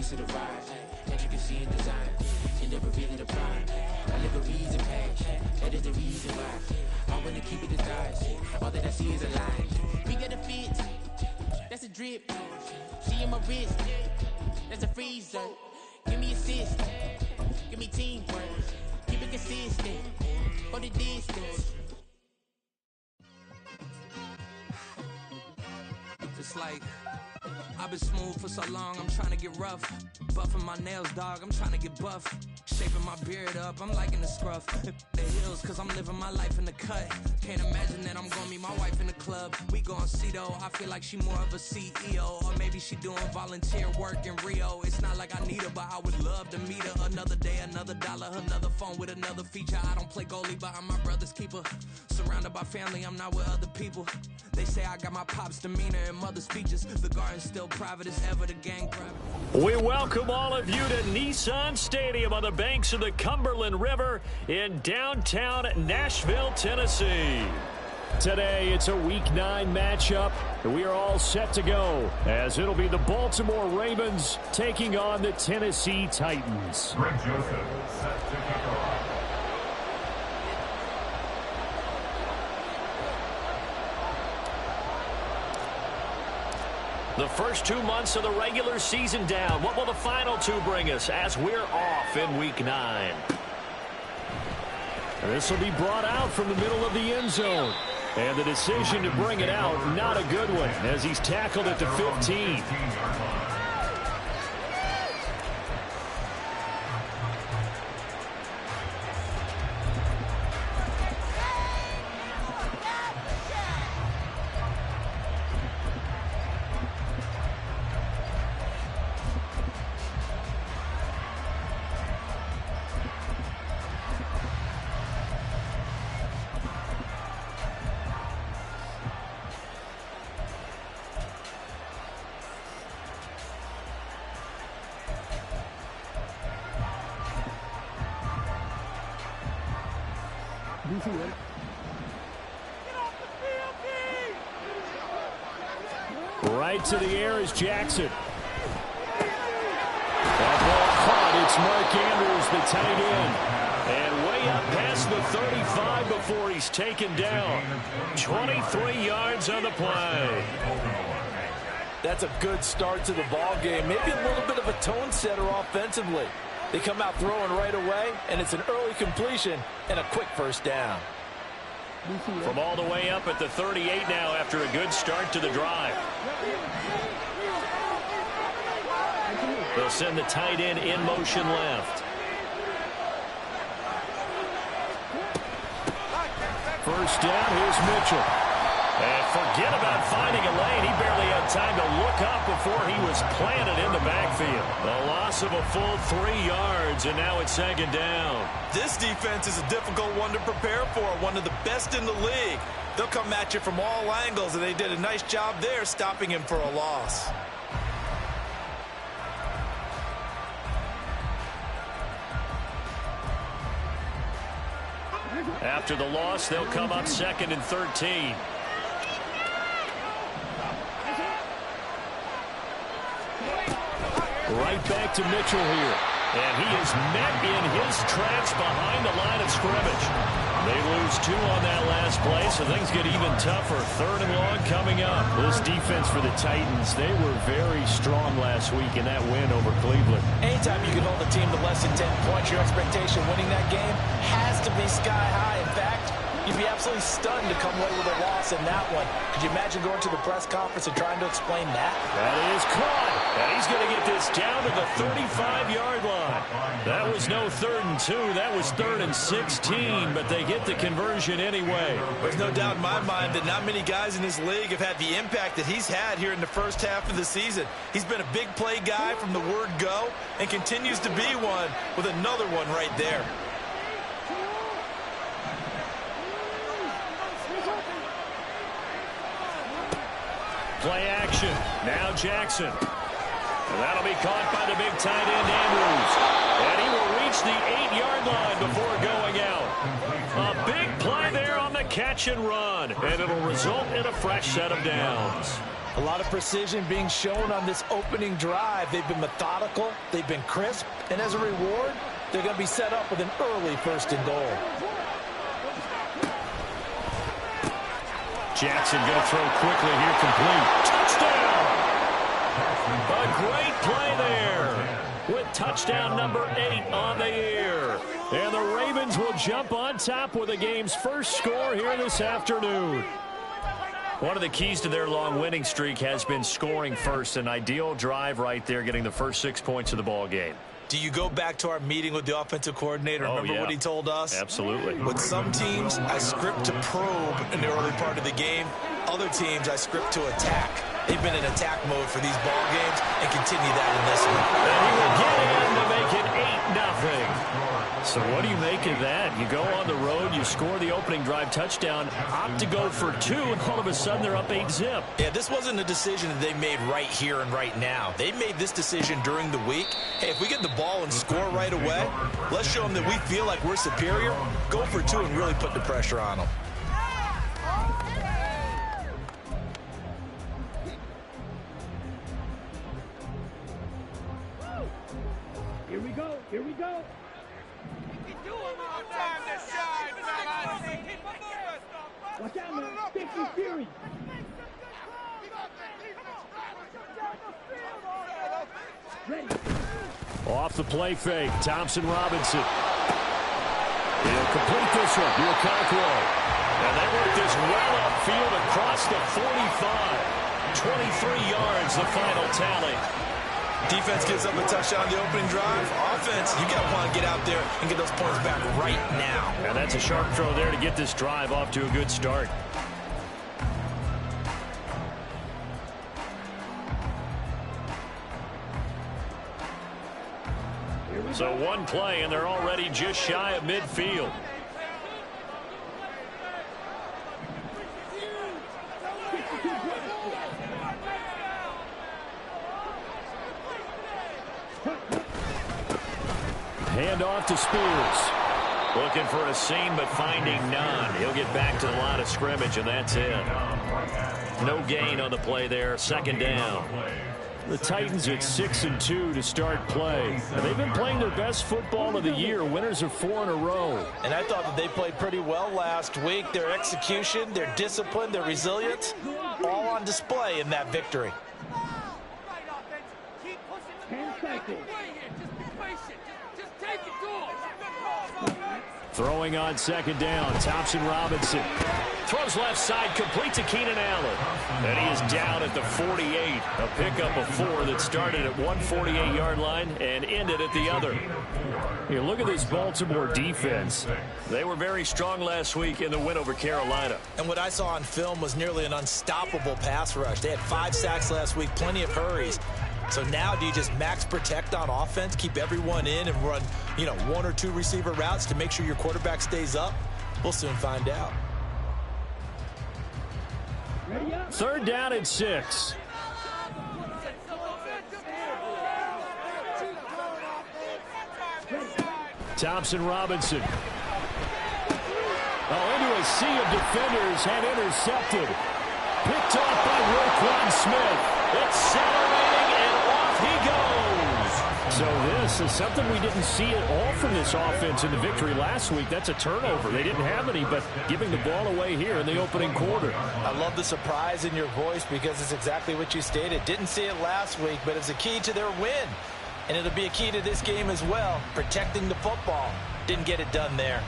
piece of the ride. That you can see in design. She never really the prime. I live a reason passion. That is the reason why I wanna keep it disguised. All that I see is a lie. We got a fit. That's a drip. She in my wrist. That's a freezer. Give me assist. Give me teamwork. Keep it consistent. For the distance. It's like I've been smooth for so long, I'm trying to get rough. Buffing my nails, dog, I'm trying to get buff. Shaping my beard up, I'm liking the scruff. The heels, cause I'm living my life in the cut. Can't imagine that I'm gonna meet my wife in the club. We gon' see though, I feel like she more of a CEO. Or maybe she doing volunteer work in Rio. It's not like I need her, but I would love to meet her. Another day, another dollar, another phone with another feature. I don't play goalie, but I'm my brother's keeper. Surrounded by family, I'm not with other people. They say I got my pop's demeanor and mother's features. The garden's still private as ever, the gang private. We welcome all of you to Nissan Stadium on the banks of the Cumberland River in downtown Nashville, Tennessee. Today, it's a Week 9 matchup. We are all set to go, as it'll be the Baltimore Ravens taking on the Tennessee Titans. Greg Joseph set to kick off. The first 2 months of the regular season down. What will the final 2 bring us as we're off in Week 9? This will be brought out from the middle of the end zone. And the decision to bring it out, not a good one, as he's tackled at the 15. Right to the air is Jackson. That ball caught. It's Mark Andrews, the tight end. And way up past the 35 before he's taken down. 23 yards on the play. That's a good start to the ball game. Maybe a little bit of a tone setter offensively. They come out throwing right away, and it's an early completion and a quick first down. From all the way up at the 38 now after a good start to the drive. They'll send the tight end in motion left. First down, here's Mitchell. And forget about finding a lane. He barely had time to look up before he was planted in the backfield. A loss of a full 3 yards, and now it's second down. This defense is a difficult one to prepare for, one of the best in the league. They'll come at you from all angles, and they did a nice job there stopping him for a loss. After the loss, they'll come up 2nd and 13. Right back to Mitchell here. And he is met in his tracks behind the line of scrimmage. They lose 2 on that last play, so things get even tougher. 3rd and long coming up. This defense for the Titans, they were very strong last week in that win over Cleveland. Anytime you can hold a team to less than 10 points, your expectation winning that game has to be sky high. In fact, you'd be absolutely stunned to come away with a loss in that one. Could you imagine going to the press conference and trying to explain that? That is caught. And he's going to get this down to the 35-yard line. That was no 3rd and 2. That was 3rd and 16, but they get the conversion anyway. There's no doubt in my mind that not many guys in this league have had the impact that he's had here in the first half of the season. He's been a big play guy from the word go and continues to be one with another one right there. Play action. Now Jackson. And that'll be caught by the big tight end, Andrews. And he will reach the 8-yard line before going out. A big play there on the catch and run. And it'll result in a fresh set of downs. A lot of precision being shown on this opening drive. They've been methodical, they've been crisp, and as a reward, they're going to be set up with an early 1st and goal. Jackson going to throw quickly here, complete. Touchdown! A great play there with touchdown number 8 on the year. And the Ravens will jump on top with the game's first score here this afternoon. One of the keys to their long winning streak has been scoring first. An ideal drive right there, getting the first 6 points of the ball game. Do you go back to our meeting with the offensive coordinator? Remember what he told us? Absolutely. With some teams, I script to probe in the early part of the game. Other teams, I script to attack. They've been in attack mode for these ball games and continue that in this one. And he will get in to make it 8-0. So what do you make of that? You go on the road, you score the opening drive touchdown, opt to go for 2, and all of a sudden they're up 8-0. Yeah, this wasn't a decision that they made right here and right now. They made this decision during the week. Hey, if we get the ball and score right away, let's show them that we feel like we're superior. Go for 2 and really put the pressure on them. Here we go. Here we go. Watch out, man. 50 Fury. Ready. Off the play fake, Thompson Robinson. He'll complete this one. He'll Conqueror. And they work this well upfield across the 45. 23 yards, the final tally. Defense gives up a touchdown on the opening drive. Offense, you got to want to get out there and get those points back right now. And that's a sharp throw there to get this drive off to a good start. So one play, and they're already just shy of midfield. Hand off to Spears. Looking for a seam, but finding none. He'll get back to the line of scrimmage, and that's it. No gain on the play there. 2nd down. The Titans at 6-2 to start play. And they've been playing their best football of the year. Winners of 4 in a row. And I thought that they played pretty well last week. Their execution, their discipline, their resilience, all on display in that victory. 10 seconds. Throwing on 2nd down, Thompson Robinson. Throws left side, complete to Keenan Allen. And he is down at the 48. A pickup of 4 that started at one 48-yard line and ended at the other. Here, look at this Baltimore defense. They were very strong last week in the win over Carolina. And what I saw on film was nearly an unstoppable pass rush. They had 5 sacks last week, plenty of hurries. So now do you just max protect on offense, keep everyone in and run, 1 or 2 receiver routes to make sure your quarterback stays up? We'll soon find out. 3rd down and 6. Thompson Robinson. Into a sea of defenders and intercepted. Picked off by Roquan Smith. Accelerating and off he goes. So this is something we didn't see at all from this offense in the victory last week. That's a turnover. They didn't have any, but giving the ball away here in the opening quarter. I love the surprise in your voice because it's exactly what you stated. Didn't see it last week, but it's a key to their win. And it'll be a key to this game as well, protecting the football. Didn't get it done there.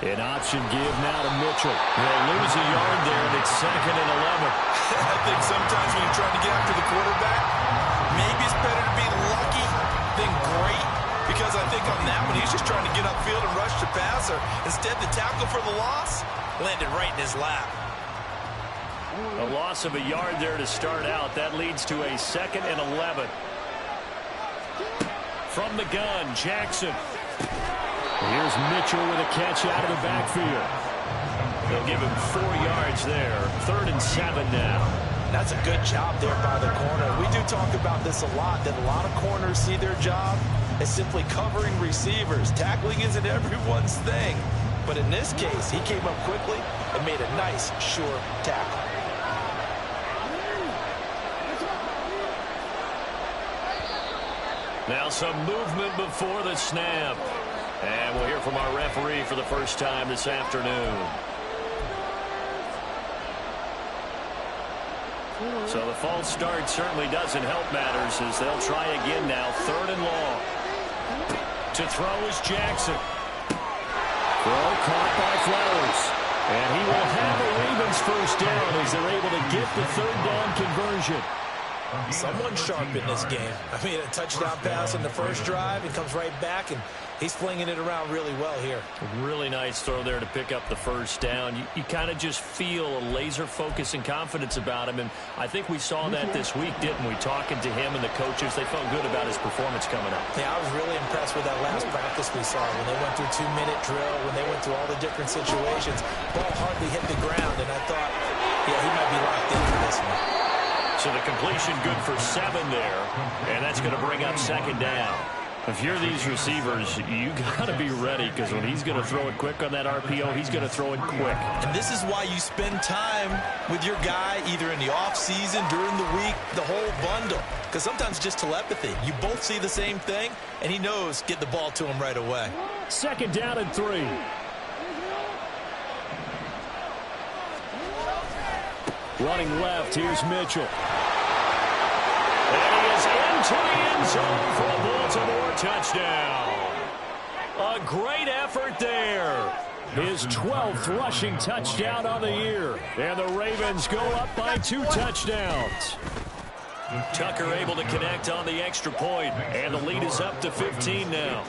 An option give now to Mitchell. They'll lose a yard there, and it's 2nd and 11. I think sometimes when you're trying to get after the quarterback, maybe it's better to be lucky than great. Because I think on that one, he's just trying to get upfield and rush the passer. Instead, the tackle for the loss landed right in his lap. A loss of a yard there to start out. That leads to a 2nd and 11. From the gun, Jackson. Here's Mitchell with a catch out of the backfield. They'll give him 4 yards there. 3rd and 7 now. That's a good job there by the corner. We do talk about this a lot, that a lot of corners see their job as simply covering receivers. Tackling isn't everyone's thing. But in this case, he came up quickly and made a nice, sure tackle. Now some movement before the snap. And we'll hear from our referee for the first time this afternoon. So the false start certainly doesn't help matters as they'll try again now. 3rd and long. To throw is Jackson. Throw caught by Flowers. And he will have a Ravens first down as they're able to get the 3rd down conversion. Someone sharp in this game. I mean, a touchdown pass on the first drive and comes right back, and he's flinging it around really well here. Really nice throw there to pick up the first down. You kind of just feel a laser focus and confidence about him, and I think we saw that this week, didn't we? Talking to him and the coaches, they felt good about his performance coming up. Yeah, I was really impressed with that last practice we saw when they went through 2-minute drill, when they went through all the different situations. Ball hardly hit the ground, and I thought, yeah, he might be locked in for this one. So the completion good for 7 there, and that's going to bring up 2nd down. If you're these receivers, you got to be ready because when he's going to throw it quick on that RPO, he's going to throw it quick. And this is why you spend time with your guy either in the offseason, during the week, the whole bundle. Because sometimes just telepathy. You both see the same thing, and he knows get the ball to him right away. 2nd down and 3. Running left, here's Mitchell. And he is into the end zone for a Baltimore touchdown. A great effort there. His 12th rushing touchdown on the year. And the Ravens go up by 2 touchdowns. Tucker able to connect on the extra point, and the lead is up to 15 now.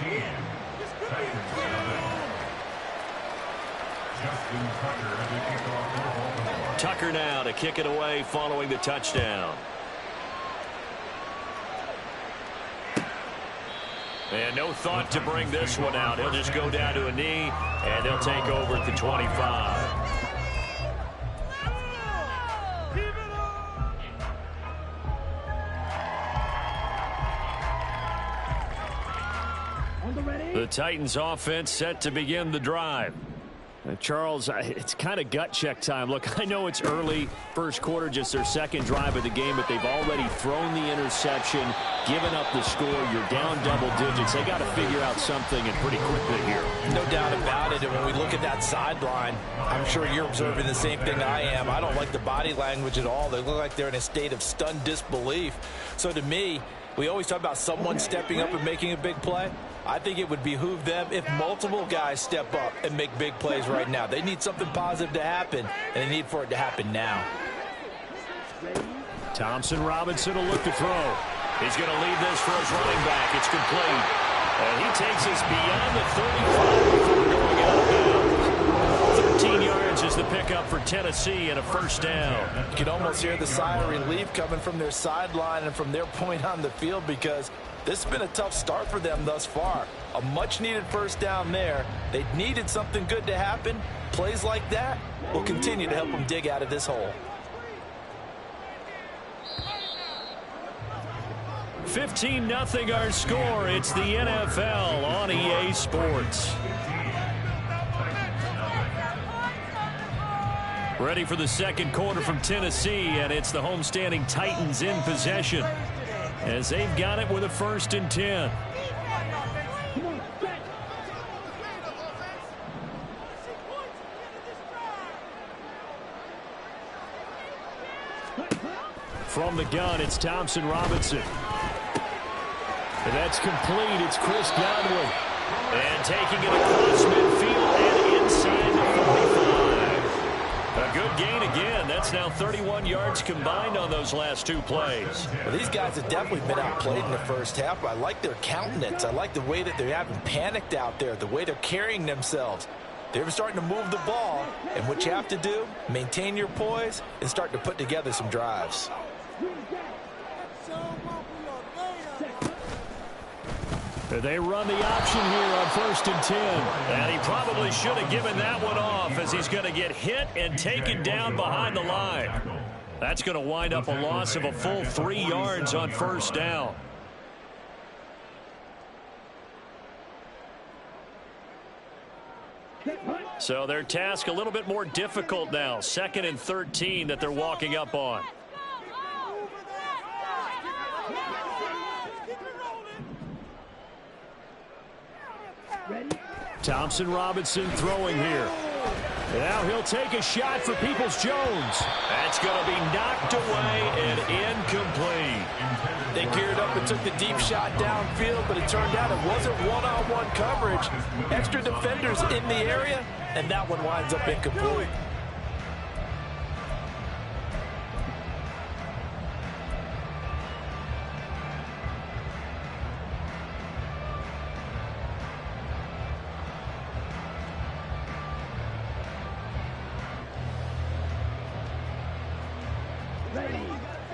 Tucker now to kick it away following the touchdown. And no thought to bring this one out. He'll just go down to a knee, and they'll take over at the 25. The Titans offense set to begin the drive. Charles, it's kind of gut check time. Look, I know it's early, first quarter, just their 2nd drive of the game, but they've already thrown the interception, given up the score. You're down double digits. They got to figure out something, and pretty quickly here. No doubt about it. And when we look at that sideline, I'm sure you're observing the same thing I am. I don't like the body language at all. They look like they're in a state of stunned disbelief. So to me, we always talk about someone stepping up and making a big play. I think it would behoove them if multiple guys step up and make big plays right now. They need something positive to happen, and they need for it to happen now. Thompson Robinson will look to throw. He's going to lead this for his running back. It's complete. And he takes us beyond the 35 before going out of bounds. 13 yards is the pickup for Tennessee and a first down. You can almost hear the sigh of relief coming from their sideline and from their point on the field because this has been a tough start for them thus far. A much-needed first down there. They needed something good to happen. Plays like that will continue to help them dig out of this hole. 15-0 our score. It's the NFL on EA Sports. Ready for the 2nd quarter from Tennessee, and it's the homestanding Titans in possession as they've got it with a 1st and 10. From the gun, it's Thompson Robinson. And that's complete. It's Chris Godwin. And taking it across midfield and inside the 45. A good gain again. That's now 31 yards combined on those last 2 plays. Well, these guys have definitely been outplayed in the first half. I like their countenance. I like the way that they haven't panicked out there, the way they're carrying themselves. They're starting to move the ball, and what you have to do, maintain your poise and start to put together some drives. They run the option here on 1st and 10. And he probably should have given that one off as he's going to get hit and taken down behind the line. That's going to wind up a loss of a full 3 yards on first down. So their task a little bit more difficult now. 2nd and 13 that they're walking up on. Thompson Robinson throwing here. Now he'll take a shot for Peoples-Jones. That's going to be knocked away and incomplete. They geared up and took the deep shot downfield, but it turned out it wasn't one-on-one coverage. Extra defenders in the area, and that one winds up incomplete.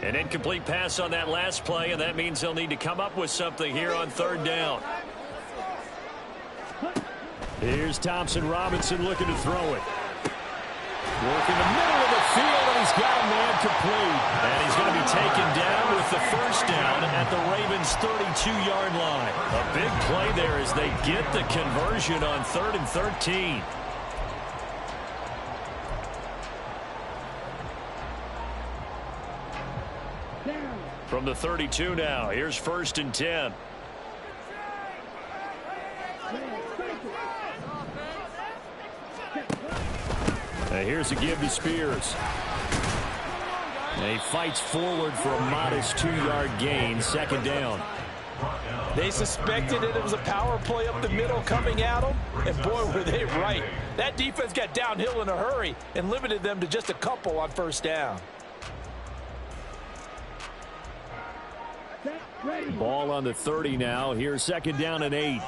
An incomplete pass on that last play, and that means they'll need to come up with something here on 3rd down. Here's Thompson Robinson looking to throw it. Working the middle of the field, and he's got a man complete. And he's going to be taken down with the first down at the Ravens' 32-yard line. A big play there as they get the conversion on 3rd and 13. From the 32 now, here's 1st and 10. And here's a give to Spears. And he fights forward for a modest 2-yard gain, 2nd down. They suspected it was a power play up the middle coming at them, and boy, were they right. That defense got downhill in a hurry and limited them to just a couple on 1st down. Ball on the 30 now. Here's 2nd down and 8.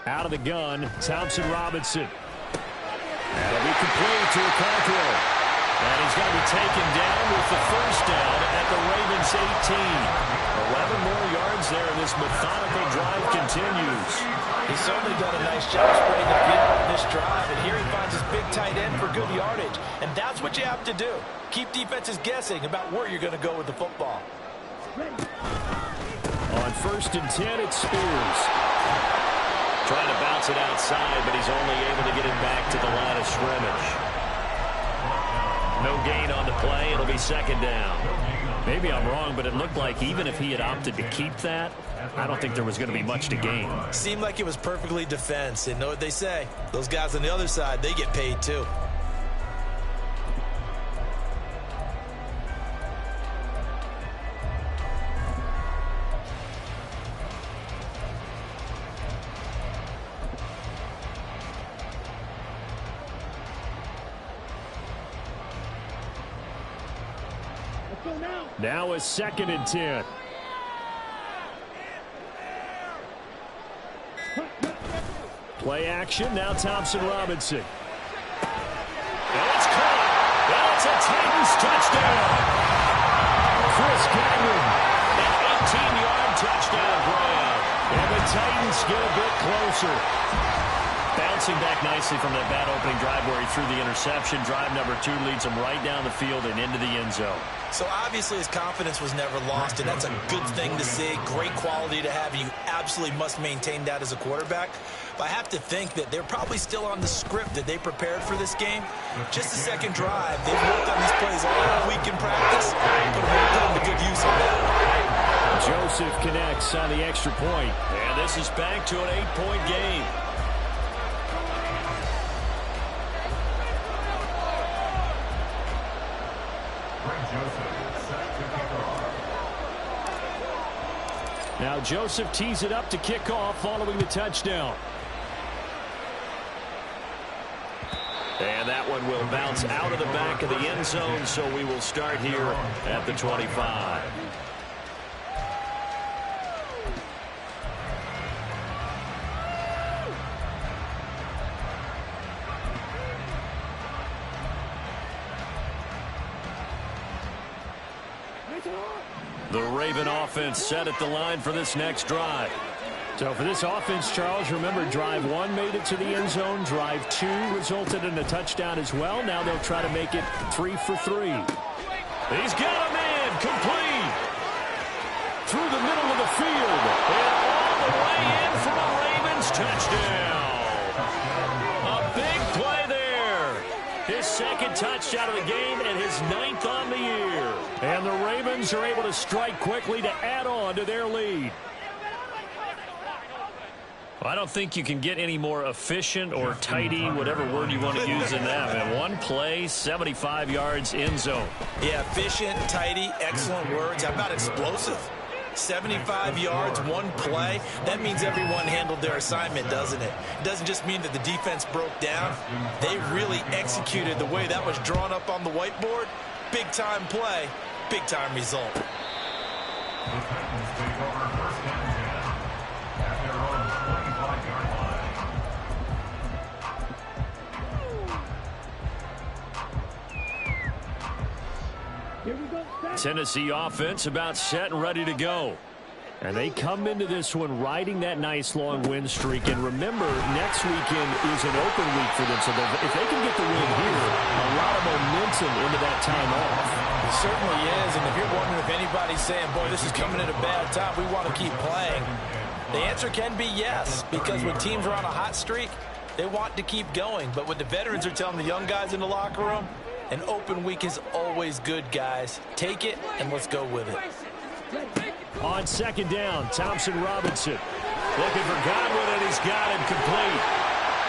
Out of the gun, Thompson Robinson. That'll be complete to Cockrell. And he's going to be taken down with the first down at the Ravens 18. 11 more yards there, and this methodical drive continues. He's certainly done a nice job spreading the field on this drive, and here he finds his big tight end for good yardage. And that's what you have to do. Keep defenses guessing about where you're going to go with the football. On 1st and 10, it's Spears. Trying to bounce it outside, but he's only able to get it back to the line of scrimmage. No gain on the play. It'll be 2nd down. Maybe I'm wrong, but it looked like even if he had opted to keep that, I don't think there was going to be much to gain. Seemed like it was perfectly defense. And know what they say? Those guys on the other side, they get paid too. Now a 2nd and 10. Play action. Now Thompson Robinson. And it's caught. And it's a Titans touchdown. Chris Godwin. An 18-yard touchdown grab. And the Titans get a bit closer. Bouncing back nicely from that bad opening drive where he threw the interception. Drive number 2 leads him right down the field and into the end zone. So obviously his confidence was never lost, and that's a good thing to see. Great quality to have, and you absolutely must maintain that as a quarterback. But I have to think that they're probably still on the script that they prepared for this game. Just the second drive. They've worked on these plays all week in practice. Put them to good use on that. Joseph connects on the extra point. And this is back to an 8-point game. Now Joseph tees it up to kick off following the touchdown. And that one will bounce out of the back of the end zone, so we will start here at the 25. The Raven offense set at the line for this next drive. So for this offense, Charles, remember drive 1 made it to the end zone. Drive 2 resulted in a touchdown as well. Now they'll try to make it 3 for 3. He's got a man complete through the middle of the field and all the way in for a Ravens touchdown. A big play there. His second touchdown of the game and his 9th on the year. And the Ravens are able to strike quickly to add on to their lead. I don't think you can get any more efficient or tidy, whatever word you want to use in that. Man, one play, 75 yards in zone. Yeah, efficient, tidy, excellent words. How about explosive? 75 yards, one play. That means everyone handled their assignment, doesn't it? It doesn't just mean that the defense broke down. They really executed the way that was drawn up on the whiteboard. Big-time play, big-time result. Here we go. Tennessee offense about set and ready to go. And they come into this one riding that nice long win streak. And remember, next weekend is an open week for them. So if they can get the win here, a lot of momentum into that time off. It certainly is. And if you're wondering if anybody's saying, boy, this is coming at a bad time, we want to keep playing, the answer can be yes. Because when teams are on a hot streak, they want to keep going. But what the veterans are telling the young guys in the locker room, an open week is always good, guys. Take it, and let's go with it. On second down, Thompson Robinson looking for Godwin, and he's got him complete.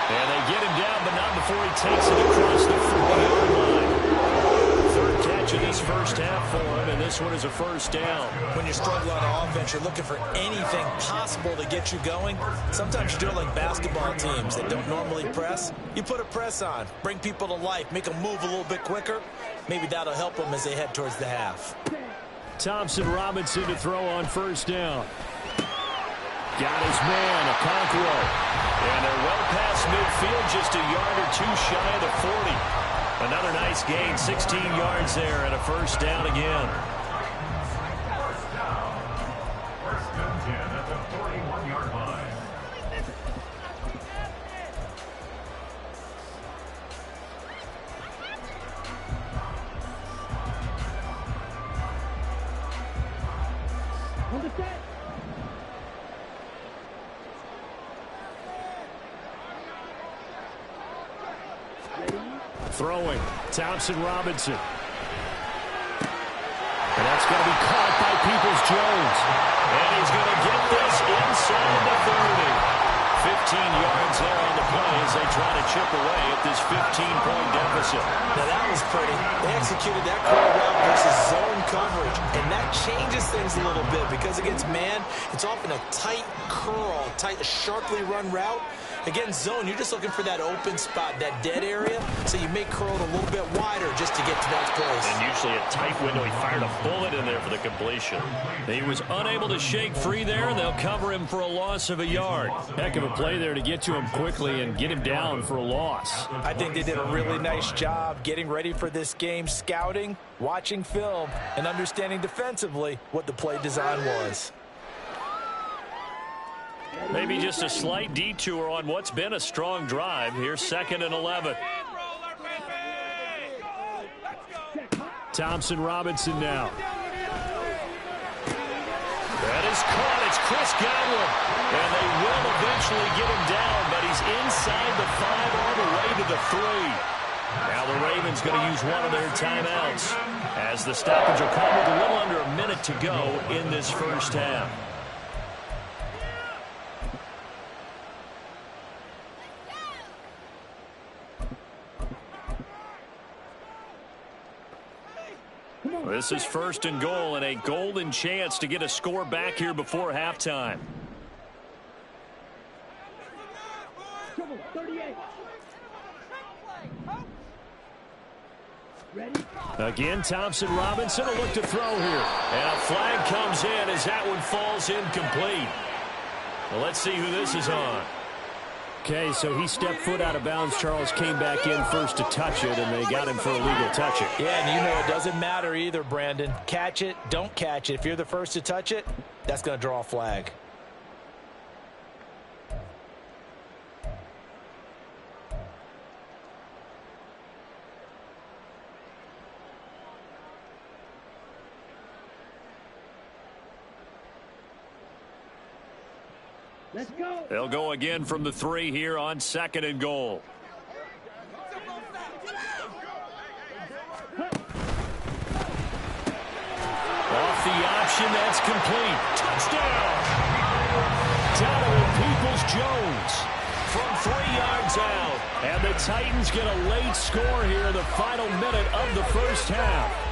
And they get him down, but not before he takes it across the 40-yard line. Third catch of this first half for him, and this one is a first down. When you're struggling on offense, you're looking for anything possible to get you going. Sometimes you do it like basketball teams that don't normally press. You put a press on, bring people to life, make them move a little bit quicker. Maybe that'll help them as they head towards the half. Thompson Robinson to throw on first down. Got his man, Okonkwo. And they're well past midfield, just a yard or two shy of the 40. Another nice gain, 16 yards there, and a first down again. First and 10 at the 41-yard line. On the set. Throwing, Thompson Robinson. And that's going to be caught by Peoples-Jones. And he's going to get this inside the 30. 15 yards there on the play as they try to chip away at this 15-point deficit. Now that was pretty. They executed that curl route versus zone coverage, and that changes things a little bit because against man, it's often a tight curl, sharply run route. Against zone, you're just looking for that open spot, that dead area, so you may curl it a little bit wider just to get to that place. And usually a tight window. He fired a bullet in there for the completion. He was unable to shake free there, and they'll cover him for a loss of a yard. Heck of a play there to get to him quickly and get him down for a loss. I think they did a really nice job getting ready for this game, scouting, watching film, and understanding defensively what the play design was. Maybe just a slight detour on what's been a strong drive. Here's 2nd and 11. Thompson Robinson now. That is caught. It's Chris Godwin. And they will eventually get him down, but he's inside the 5 all the way to the 3. Now the Ravens going to use one of their timeouts as the stoppage will come with a little under a minute to go in this first half. This is 1st and goal and a golden chance to get a score back here before halftime. 38. Ready? Again, Thompson Robinson will look to throw here. And a flag comes in as that one falls incomplete. Well, let's see who this is on. Okay, so he stepped foot out of bounds. Charles came back in first to touch it, and they got him for a legal touch it. Yeah, and you know it doesn't matter either, Brandon. Catch it, don't catch it. If you're the first to touch it, that's going to draw a flag. Let's go. They'll go again from the 3 here on 2nd and goal. Off the option, that's complete. Touchdown! Donovan Peoples-Jones from 3 yards out. And the Titans get a late score here in the final minute of the first half.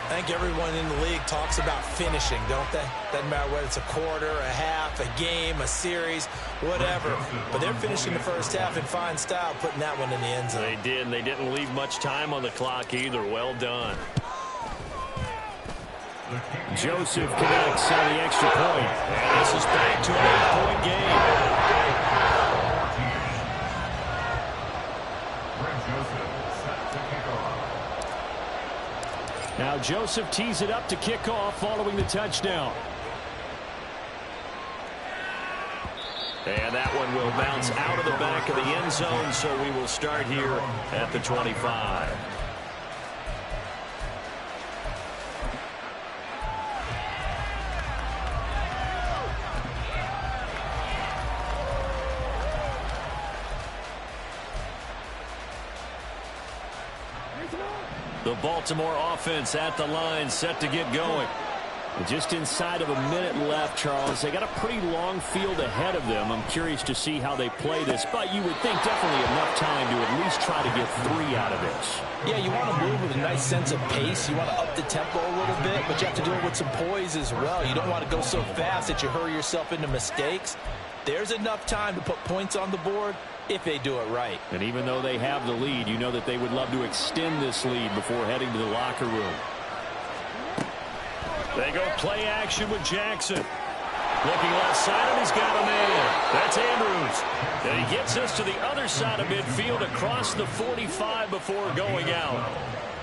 I think everyone in the league talks about finishing, don't they? Doesn't matter whether it's a quarter, a half, a game, a series, whatever. But they're finishing the first half in fine style, putting that one in the end zone. They did, and they didn't leave much time on the clock either. Well done. Joseph connects on the extra point. And this is back to an 8-point game. Now Joseph tees it up to kick off following the touchdown. And that one will bounce out of the back of the end zone, so we will start here at the 25. The Baltimore offense at the line, set to get going. And just inside of a minute left, Charles. They got a pretty long field ahead of them. I'm curious to see how they play this, but you would think definitely enough time to at least try to get 3 out of this. Yeah, you want to move with a nice sense of pace. You want to up the tempo a little bit, but you have to do it with some poise as well. You don't want to go so fast that you hurry yourself into mistakes. There's enough time to put points on the board if they do it right. And even though they have the lead, you know that they would love to extend this lead before heading to the locker room. They go play action with Jackson. Looking left side, and he's got a man. That's Andrews. And he gets us to the other side of midfield across the 45 before going out.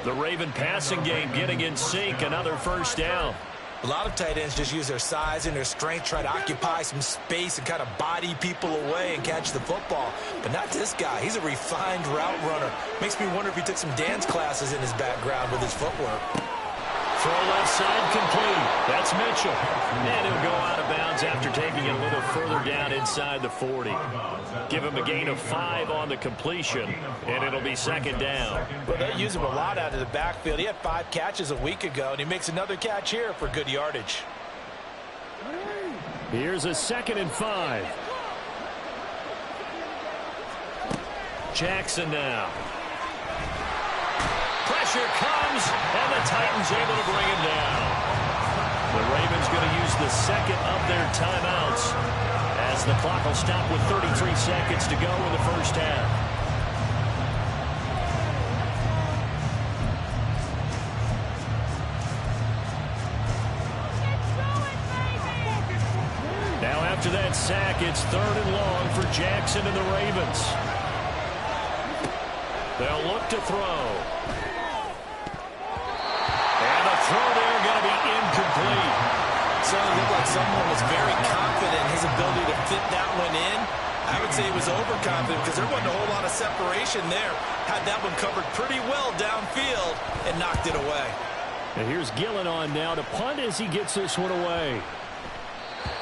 The Raven passing game getting in sync. Another first down. A lot of tight ends just use their size and their strength, try to occupy some space and kind of body people away and catch the football. But not this guy. He's a refined route runner. Makes me wonder if he took some dance classes in his background with his footwork. Throw left side complete. That's Mitchell. And he'll go out of bounds after taking it a little further down inside the 40. Give him a gain of 5 on the completion, and it'll be second down. Well, they use him a lot out of the backfield. He had 5 catches a week ago, and he makes another catch here for good yardage. Here's a 2nd and 5. Jackson now. Pressure comes, and the Titans able to bring him down. The Ravens going to use the second of their timeouts as the clock will stop with 33 seconds to go in the first half. Now after that sack, it's 3rd and long for Jackson and the Ravens. They'll look to throw. Throw there going to be incomplete. So it looked like someone was very confident in his ability to fit that one in. I would say he was overconfident because there wasn't a whole lot of separation there. Had that one covered pretty well downfield and knocked it away. And here's Gillen on now to punt as he gets this one away.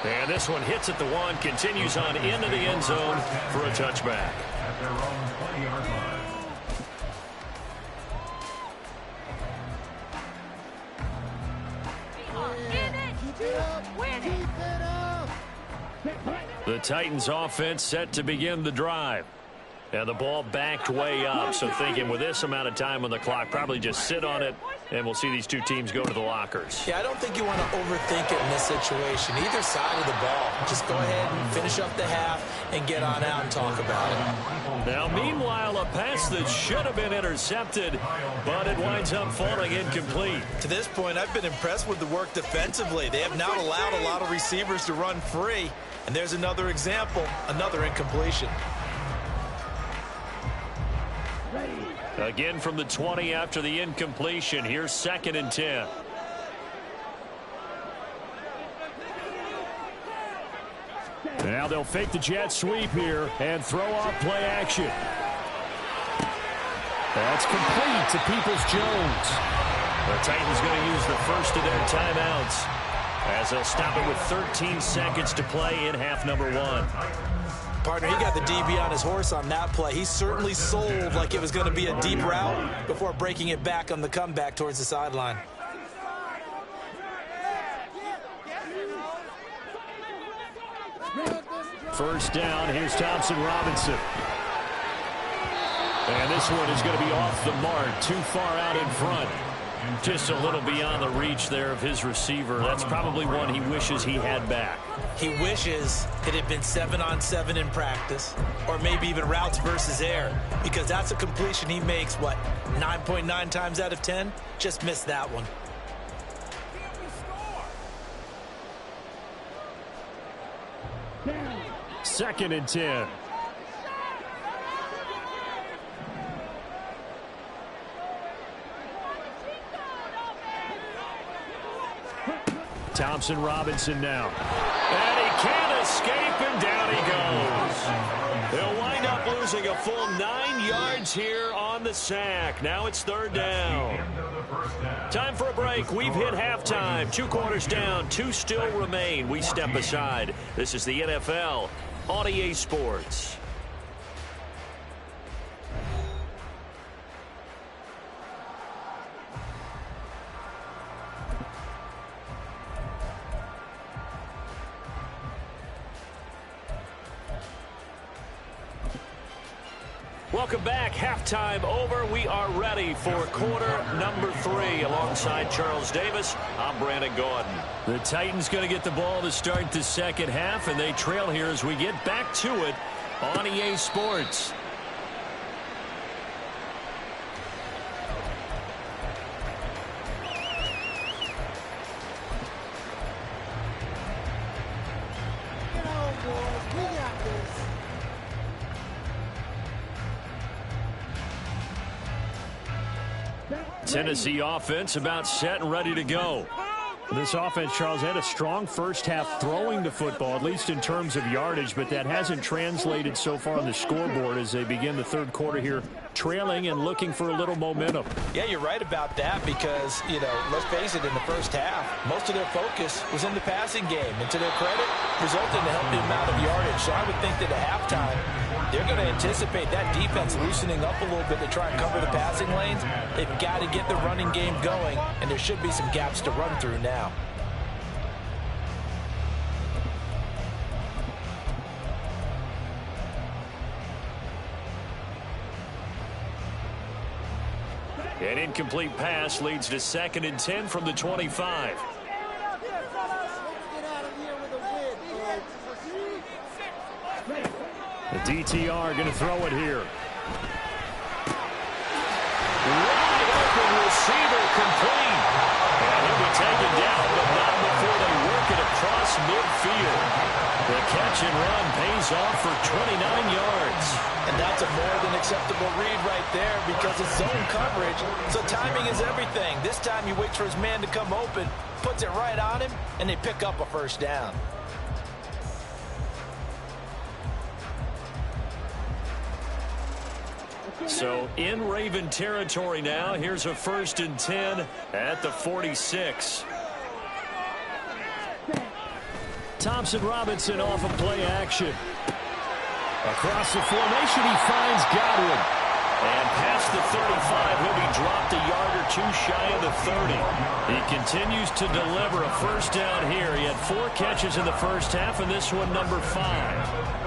And this one hits at the 1, continues on into the end zone for a touchback. At their own 20-yard line. The Titans offense set to begin the drive. And the ball backed way up, so thinking with this amount of time on the clock, probably just sit on it And we'll see these two teams go to the lockers. Yeah, I don't think you want to overthink it in this situation. Either side of the ball. Just go ahead and finish up the half and get on out and talk about it. Now, meanwhile, a pass that should have been intercepted, but it winds up falling incomplete. To this point, I've been impressed with the work defensively. They have not allowed a lot of receivers to run free. And there's another example, another incompletion. Again from the 20 after the incompletion. Here's 2nd and 10. Now they'll fake the jet sweep here and throw off play action. That's complete to Peoples-Jones. The Titans going to use the first of their timeouts as they'll stop it with 13 seconds to play in half number 1. Partner, he got the DB on his horse on that play. He certainly sold like it was going to be a deep route before breaking it back on the comeback towards the sideline. First down, here's Thompson Robinson. And this one is going to be off the mark, too far out in front. Just a little beyond the reach there of his receiver. That's probably one he wishes he had back. He wishes it had been 7-on-7 in practice, or maybe even routes versus air, because that's a completion he makes, 9.9 times out of 10? Just missed that one. Second and 10. Thompson Robinson now. And he can't escape, and down he goes. They'll wind up losing a full 9 yards here on the sack. Now it's 3rd down. Time for a break. We've hit halftime. 2 quarters down. 2 still remain. We step aside. This is the NFL on EA Sports. Welcome back. Halftime over. We are ready for quarter number 3. Alongside Charles Davis, I'm Brandon Gaudin. The Titans going to get the ball to start the second half, and they trail here as we get back to it on EA Sports. Tennessee offense about set and ready to go. This offense, Charles, had a strong first half throwing the football, at least in terms of yardage, but that hasn't translated so far on the scoreboard as they begin the third quarter here, trailing and looking for a little momentum. Yeah, you're right about that because, let's face it, in the first half, most of their focus was in the passing game. And to their credit, resulted in a healthy amount of yardage. So I would think that at halftime, they're going to anticipate that defense loosening up a little bit to try and cover the passing lanes. They've got to get the running game going, and there should be some gaps to run through now. An incomplete pass leads to 2nd and 10 from the 25. The DTR going to throw it here. Wide open receiver complete. And he'll be taken down, but not before they work it across midfield. The catch and run pays off for 29 yards. And that's a more than acceptable read right there because it's zone coverage, so timing is everything. This time he waits for his man to come open, puts it right on him, and they pick up a first down. So in Raven territory now. Here's a 1st and 10 at the 46. Thompson Robinson off of play action. Across the formation, he finds Godwin. And past the 35, he'll be dropped a yard or 2 shy of the 30. He continues to deliver a first down here. He had 4 catches in the first half, and this one number 5.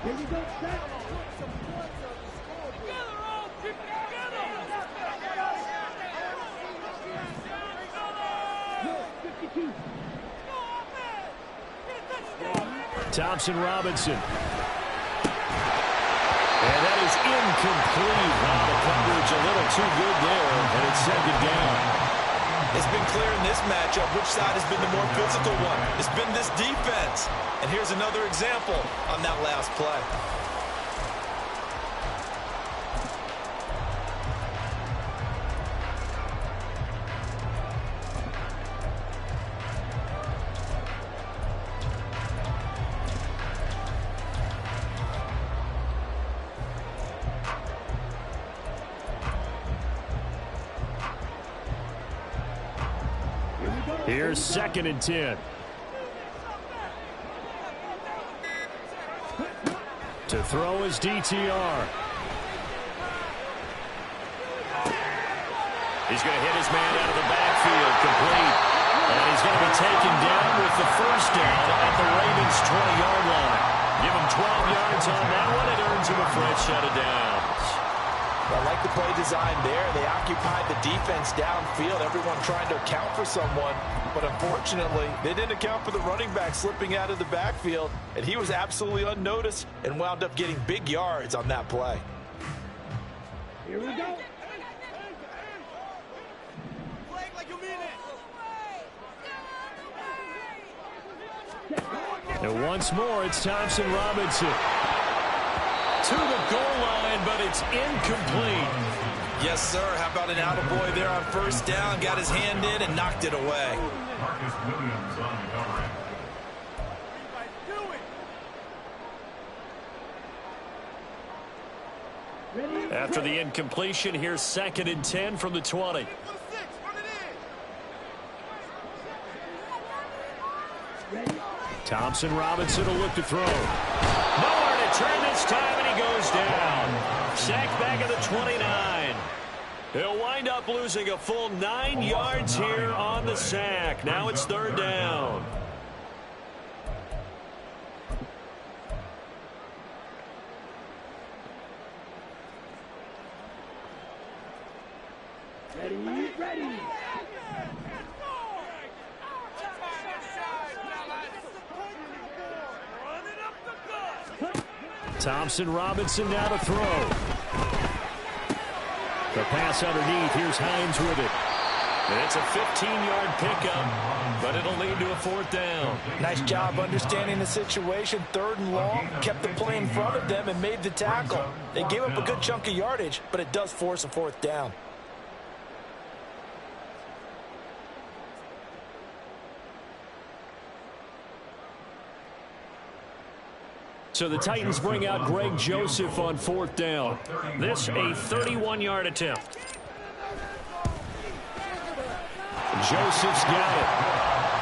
Here we go, set. Thompson Robinson. And that is incomplete. The coverage a little too good there, and it's second down. It's been clear in this matchup which side has been the more physical one. It's been this defense. And here's another example on that last play. Here's 2nd and 10. To throw is DTR. He's going to hit his man out of the backfield, complete. And he's going to be taken down with the first down at the Ravens' 20-yard line. Give him 12 yards on that one. It earns him a fresh set of downs. I like the play design there. They occupied the defense downfield, everyone trying to account for someone. But unfortunately, they didn't account for the running back slipping out of the backfield, and he was absolutely unnoticed and wound up getting big yards on that play. Here we go. And once more, it's Thompson Robinson. To the goal line, but it's incomplete. Yes, sir. How about an attaboy there on first down? Got his hand in and knocked it away. Marcus Williams on the coverage. After the incompletion, here's 2nd and 10 from the 20. Thompson Robinson will look to throw. Nowhere to turn this time, and he goes down. Sacked back at the 29. He'll wind up losing a full 9 yards here on the sack. Now it's 3rd down. Ready. Thompson Robinson now to throw. The pass underneath. Here's Hines with it. And it's a 15-yard pickup, but it'll lead to a 4th down. Nice job understanding the situation. 3rd and long, kept the play in front of them and made the tackle. They gave up a good chunk of yardage, but it does force a 4th down. So the Titans bring out Greg Joseph on 4th down. This a 31-yard attempt. Joseph's got it.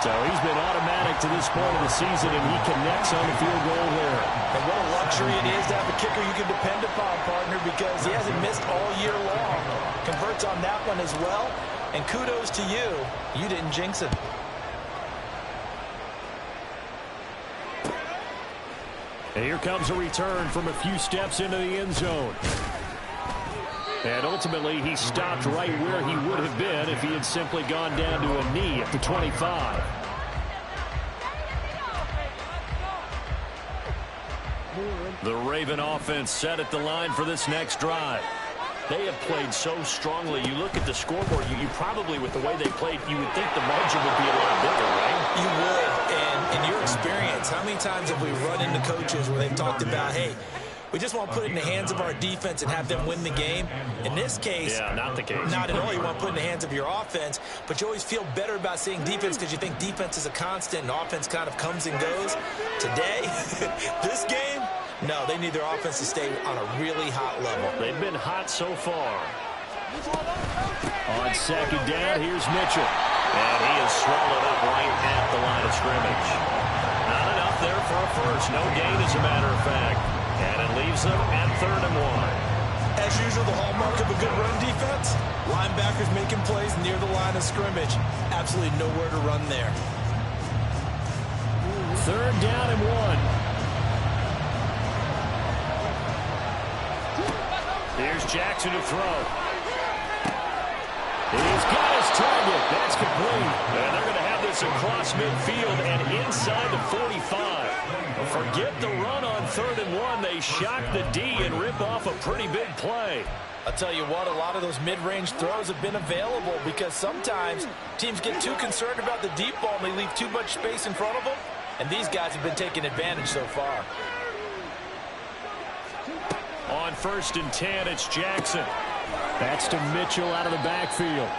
So he's been automatic to this point of the season, and he connects on the field goal there. And what a luxury it is to have a kicker you can depend upon, partner, because he hasn't missed all year long. Converts on that one as well. And kudos to you. You didn't jinx it. And here comes a return from a few steps into the end zone. And ultimately, he stopped right where he would have been if he had simply gone down to a knee at the 25. The Raven offense set at the line for this next drive. They have played so strongly. You look at the scoreboard, you probably, with the way they played, you would think the margin would be a lot bigger, right? You would. And in your experience, how many times have we run into coaches where they've talked about, hey, we just want to put it in the hands of our defense and have them win the game? In this case, yeah, not the case. Not at all. You want to put it in the hands of your offense, but you always feel better about seeing defense because you think defense is a constant and offense kind of comes and goes. Today, this game, no, they need their offense to stay on a really hot level. They've been hot so far. On 2nd down, here's Mitchell. And he is swallowed up right at the line of scrimmage. Not enough there for a first. No gain, as a matter of fact. And it leaves them at 3rd and 1. As usual, the hallmark of a good run defense, linebackers making plays near the line of scrimmage. Absolutely nowhere to run there. 3rd down and 1. Jackson to throw. He's got his target. That's complete. And they're going to have this across midfield and inside the 45. Forget the run on 3rd and 1. They shock the D and rip off a pretty big play. I'll tell you what, a lot of those mid-range throws have been available because sometimes teams get too concerned about the deep ball and they leave too much space in front of them. And these guys have been taking advantage so far. On 1st and 10, it's Jackson. That's to Mitchell out of the backfield.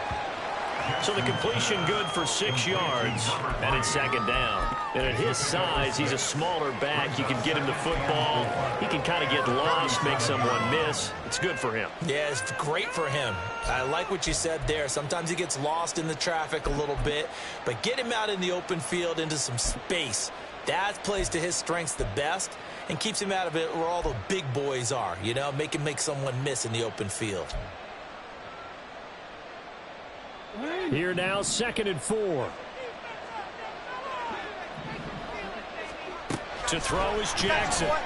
So the completion good for 6 yards, and it's 2nd down. And at his size, he's a smaller back. You can get him the football. He can kind of get lost, make someone miss. It's good for him. Yeah, it's great for him. I like what you said there. Sometimes he gets lost in the traffic a little bit, but get him out in the open field into some space. That plays to his strengths the best and keeps him out of it where all the big boys are, you know, make him make someone miss in the open field. Here now, 2nd and 4. To throw is Jackson. Oh,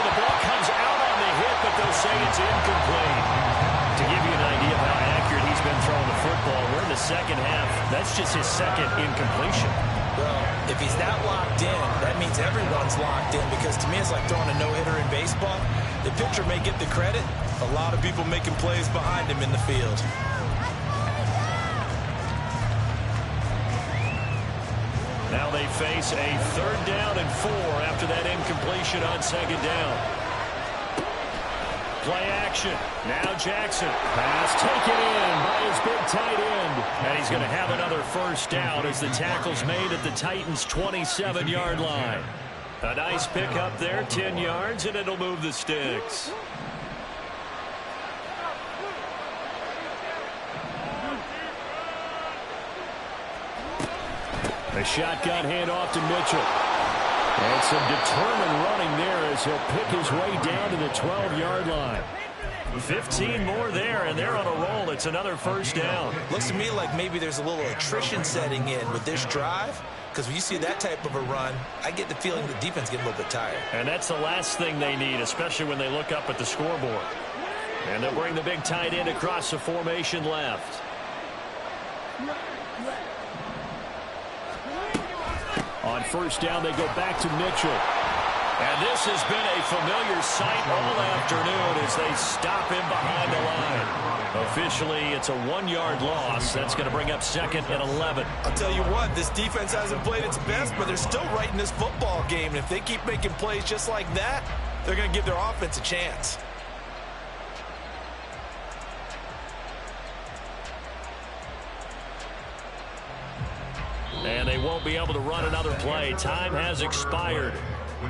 the ball comes out on the hit, but they'll say it's incomplete. To give you an idea of how accurate he's been throwing the football, we're in the 2nd half. That's just his 2nd incompletion. Well, if he's that locked in, that means everyone's locked in, because to me it's like throwing a no-hitter in baseball. The pitcher may get the credit. A lot of people making plays behind him in the field. Now they face a 3rd down and 4 after that incompletion on 2nd down. Play action. Now Jackson. Pass taken in by his big tight end. And he's going to have another 1st down as the tackle's made at the Titans' 27-yard line. A nice pickup there, 10 yards, and it'll move the sticks. A shotgun handoff to Mitchell. And some determined running there as he'll pick his way down to the 12-yard line. 15 more there, and they're on a roll. It's another 1st down. Looks to me like maybe there's a little attrition setting in with this drive, because when you see that type of a run, I get the feeling the defense getting a little bit tired. And that's the last thing they need, especially when they look up at the scoreboard. And they'll bring the big tight end across the formation left. On 1st down, they go back to Mitchell. And this has been a familiar sight all afternoon as they stop him behind the line. Officially, it's a 1-yard loss. That's going to bring up 2nd and 11. I'll tell you what, this defense hasn't played its best, but they're still right in this football game. And if they keep making plays just like that, they're going to give their offense a chance. And they won't be able to run another play. Time has expired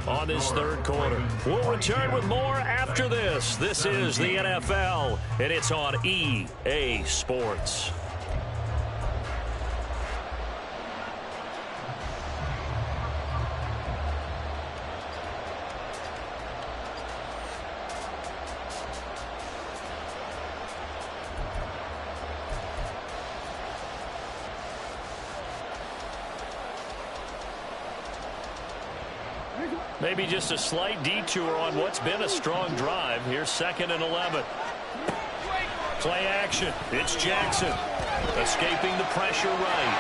on this 3rd quarter. We'll return with more after this. This is the NFL, and it's on EA Sports. Maybe just a slight detour on what's been a strong drive. Here's 2nd and 11. Play action. It's Jackson. Escaping the pressure right.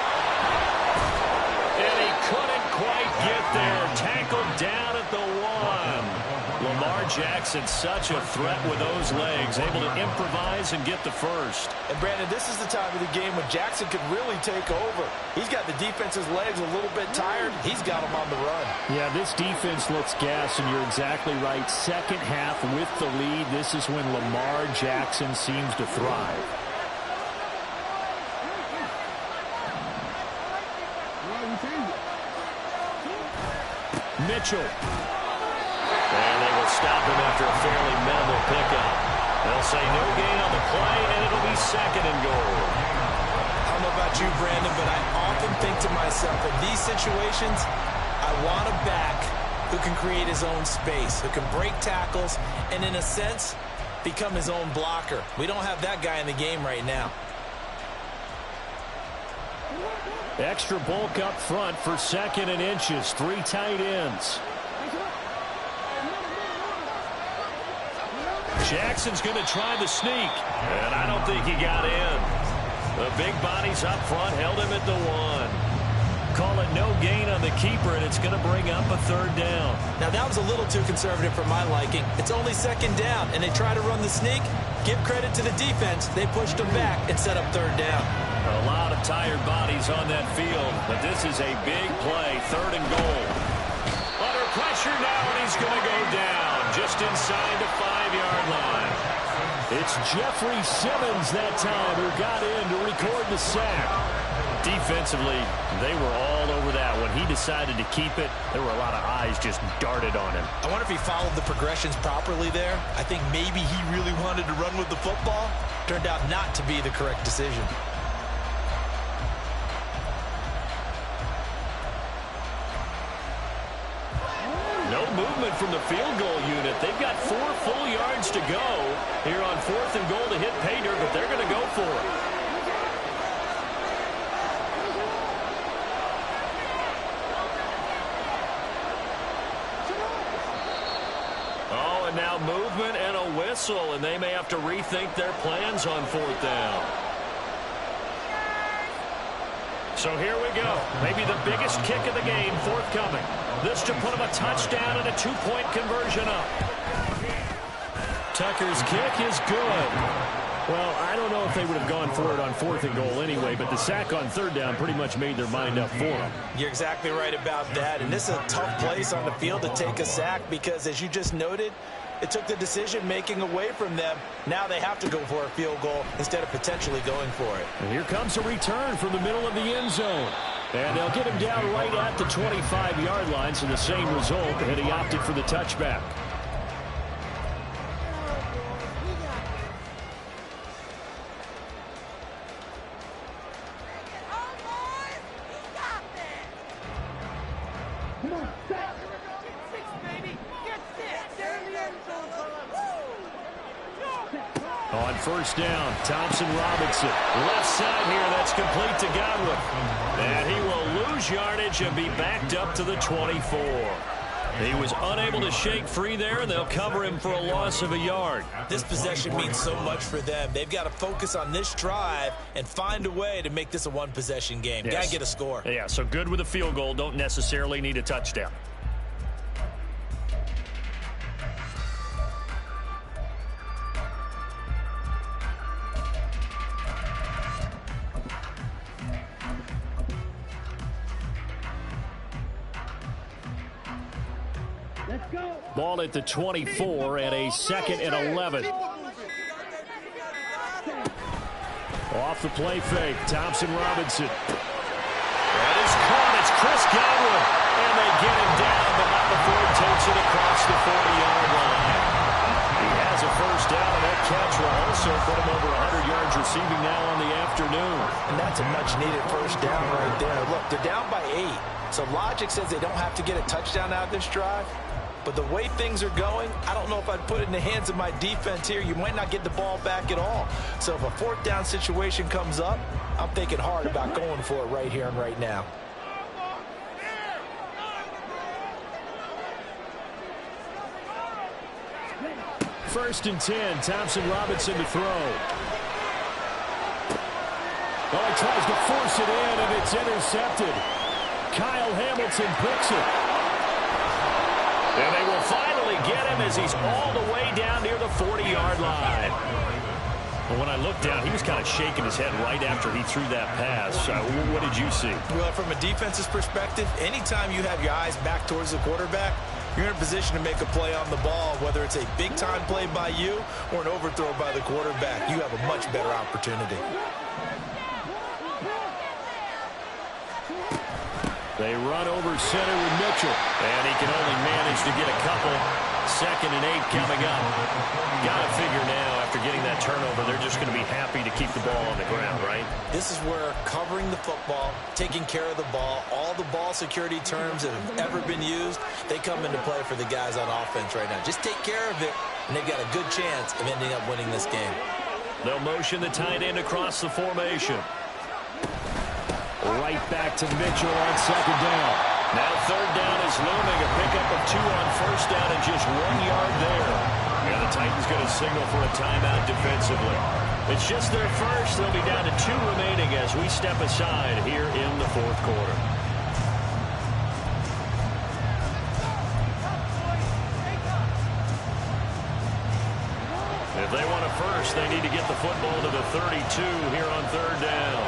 And he couldn't quite get there. Tackled down at the 1. Lamar Jackson, such a threat with those legs. Able to improvise and get the 1st. And Brandon, this is the time of the game when Jackson could really take over. He's got the defense's legs a little bit tired. He's got them on the run. Yeah, this defense looks gassed, and you're exactly right. 2nd half with the lead. This is when Lamar Jackson seems to thrive. Mitchell. And they will stop him after a fairly minimal pickup. They'll say no gain on the play, and it'll be 2nd and goal. I don't know about you, Brandon, but I often think to myself, in these situations, I want a back who can create his own space, who can break tackles, and in a sense, become his own blocker. We don't have that guy in the game right now. Extra bulk up front for 2nd and inches. 3 tight ends. Jackson's going to try the sneak, and I don't think he got in. The big bodies up front held him at the 1. Call it no gain on the keeper, and it's going to bring up a 3rd down. Now, that was a little too conservative for my liking. It's only 2nd down, and they try to run the sneak. Give credit to the defense. They pushed them back and set up 3rd down. A lot of tired bodies on that field, but this is a big play, 3rd and goal. Under pressure now, and he's going to go down just inside the 5-yard line. It's Jeffrey Simmons that time who got in to record the sack. Defensively, they were all over that. When he decided to keep it, there were a lot of eyes just darted on him. I wonder if he followed the progressions properly there. I think maybe he really wanted to run with the football. Turned out not to be the correct decision. No movement from the field goal unit. They've got 4 full yards to go here on 4th and goal to hit pay dirt, but they're going to go for it. Oh, and now movement and a whistle, and they may have to rethink their plans on 4th down. So here we go. Maybe the biggest kick of the game forthcoming. This to put him a touchdown and a 2-point conversion up. Tucker's kick is good. Well, I don't know if they would have gone for it on 4th and goal anyway, but the sack on 3rd down pretty much made their mind up for them. You're exactly right about that, and this is a tough place on the field to take a sack because, as you just noted, it took the decision-making away from them. Now they have to go for a field goal instead of potentially going for it. And here comes a return from the middle of the end zone. And they'll get him down right at the 25-yard line, so the same result, and he opted for the touchback. On 1st down, Thompson Robinson. Left side here, that's complete to Godwin. And he will lose yardage and be backed up to the 24. He was unable to shake free there, and they'll cover him for a loss of a yard. This possession means so much for them. They've got to focus on this drive and find a way to make this a one-possession game. Yes. Got to get a score. Yeah, so good with a field goal. Don't necessarily need a touchdown. Ball at the 24 and a 2nd and 11. Off the play fake, Thompson Robinson. That is caught. It's Chris Godwin. And they get him down, but not before he takes it across the 40-yard line. He has a 1st down, and that catch will also put him over 100 yards receiving now on the afternoon. And that's a much-needed 1st down right there. Look, they're down by 8. So logic says they don't have to get a touchdown out of this drive. But the way things are going, I don't know if I'd put it in the hands of my defense here. You might not get the ball back at all. So if a 4th down situation comes up, I'm thinking hard about going for it right here and right now. First and 10, Thompson Robinson to throw. Well, he tries to force it in, and it's intercepted. Kyle Hamilton picks it. And they will finally get him as he's all the way down near the 40-yard line. But when I looked down, he was kind of shaking his head right after he threw that pass. What did you see? Well, from a defense's perspective, anytime you have your eyes back towards the quarterback, you're in a position to make a play on the ball, whether it's a big-time play by you or an overthrow by the quarterback. You have a much better opportunity. They run over center with Mitchell, and he can only manage to get a couple. 2nd and 8 coming up. Got to figure now, after getting that turnover, they're just going to be happy to keep the ball on the ground, right? This is where covering the football, taking care of the ball, all the ball security terms that have ever been used, they come into play for the guys on offense right now. Just take care of it, and they've got a good chance of ending up winning this game. They'll motion the tight end across the formation. Right back to Mitchell on 2nd down. Now 3rd down is looming. A pickup of 2 on 1st down and just 1 yard there. And the Titans going to signal for a timeout defensively. It's just their first. They'll be down to 2 remaining as we step aside here in the fourth quarter. If they want a first, they need to get the football to the 32 here on 3rd down.